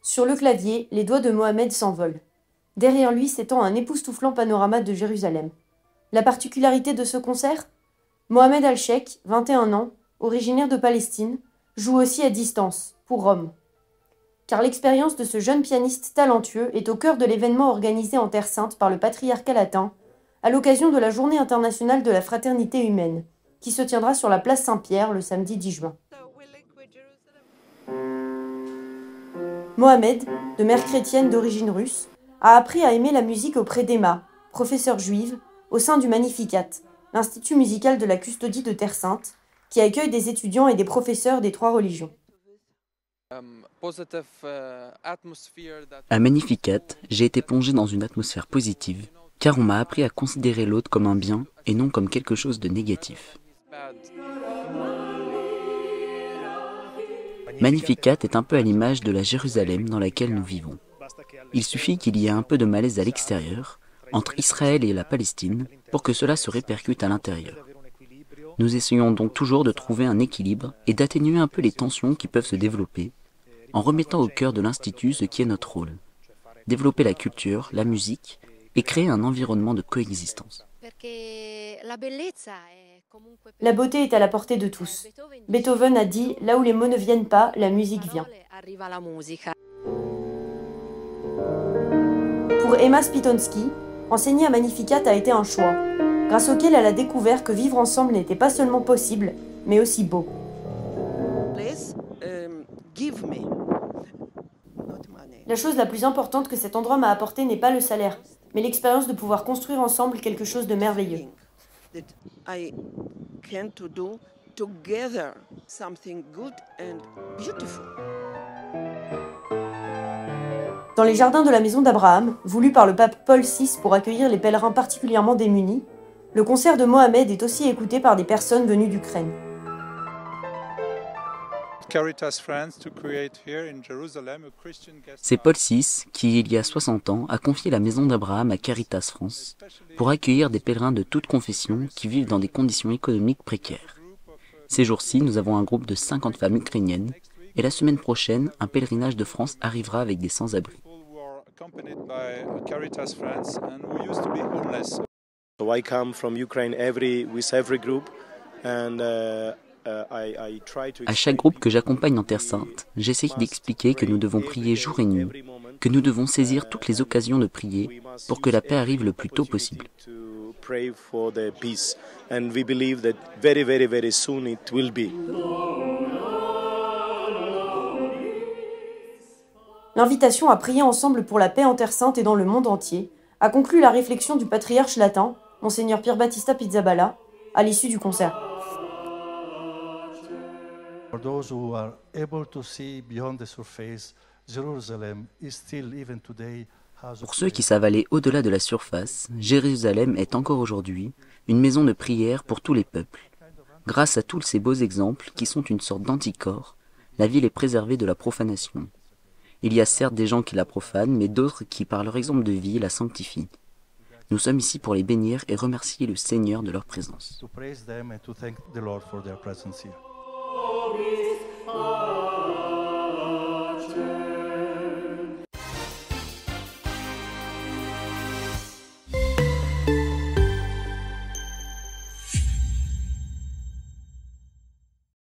Sur le clavier, les doigts de Mohamed s'envolent. Derrière lui s'étend un époustouflant panorama de Jérusalem. La particularité de ce concert ? Mohamed Al-Sheikh, 21 ans, originaire de Palestine, joue aussi à distance, pour Rome. Car l'expérience de ce jeune pianiste talentueux est au cœur de l'événement organisé en Terre Sainte par le patriarcat latin, à l'occasion de la Journée internationale de la fraternité humaine, qui se tiendra sur la place Saint-Pierre le samedi 10 juin. Mohamed, de mère chrétienne d'origine russe, a appris à aimer la musique auprès d'Emma, professeure juive, au sein du Magnificat, l'institut musical de la Custodie de Terre Sainte, qui accueille des étudiants et des professeurs des 3 religions. À Magnificat, j'ai été plongé dans une atmosphère positive, car on m'a appris à considérer l'autre comme un bien et non comme quelque chose de négatif. Magnificat est un peu à l'image de la Jérusalem dans laquelle nous vivons. Il suffit qu'il y ait un peu de malaise à l'extérieur, entre Israël et la Palestine, pour que cela se répercute à l'intérieur. Nous essayons donc toujours de trouver un équilibre et d'atténuer un peu les tensions qui peuvent se développer, en remettant au cœur de l'Institut ce qui est notre rôle. Développer la culture, la musique, et créer un environnement de coexistence. La beauté est à la portée de tous. Beethoven a dit « Là où les mots ne viennent pas, la musique vient ». Pour Emma Spitonsky, enseigner à Magnificat a été un choix, grâce auquel elle a découvert que vivre ensemble n'était pas seulement possible, mais aussi beau. La chose la plus importante que cet endroit m'a apporté n'est pas le salaire, mais l'expérience de pouvoir construire ensemble quelque chose de merveilleux. Dans les jardins de la maison d'Abraham, voulus par le pape Paul VI pour accueillir les pèlerins particulièrement démunis, le concert de Mohamed est aussi écouté par des personnes venues d'Ukraine. C'est Paul VI qui, il y a 60 ans, a confié la maison d'Abraham à Caritas France pour accueillir des pèlerins de toutes confessions qui vivent dans des conditions économiques précaires. Ces jours-ci, nous avons un groupe de 50 femmes ukrainiennes et la semaine prochaine, un pèlerinage de France arrivera avec des sans-abri. I come from Ukraine with every group and À chaque groupe que j'accompagne en Terre Sainte, j'essaie d'expliquer que nous devons prier jour et nuit, que nous devons saisir toutes les occasions de prier pour que la paix arrive le plus tôt possible. L'invitation à prier ensemble pour la paix en Terre Sainte et dans le monde entier a conclu la réflexion du patriarche latin, Monseigneur Pier Battista Pizzaballa, à l'issue du concert. For those who are able to see beyond the surface, Jerusalem is still even today. Pour ceux qui savent aller au-delà de la surface, Jérusalem est encore aujourd'hui une maison de prière pour tous les peuples. Grâce à tous ces beaux exemples qui sont une sorte d'anticorps, la ville est préservée de la profanation. Il y a certes des gens qui la profanent, mais d'autres qui, par leur exemple de vie, la sanctifient. Nous sommes ici pour les bénir et remercier le Seigneur de leur présence. To praise them and to thank the Lord for their presence here. Oh,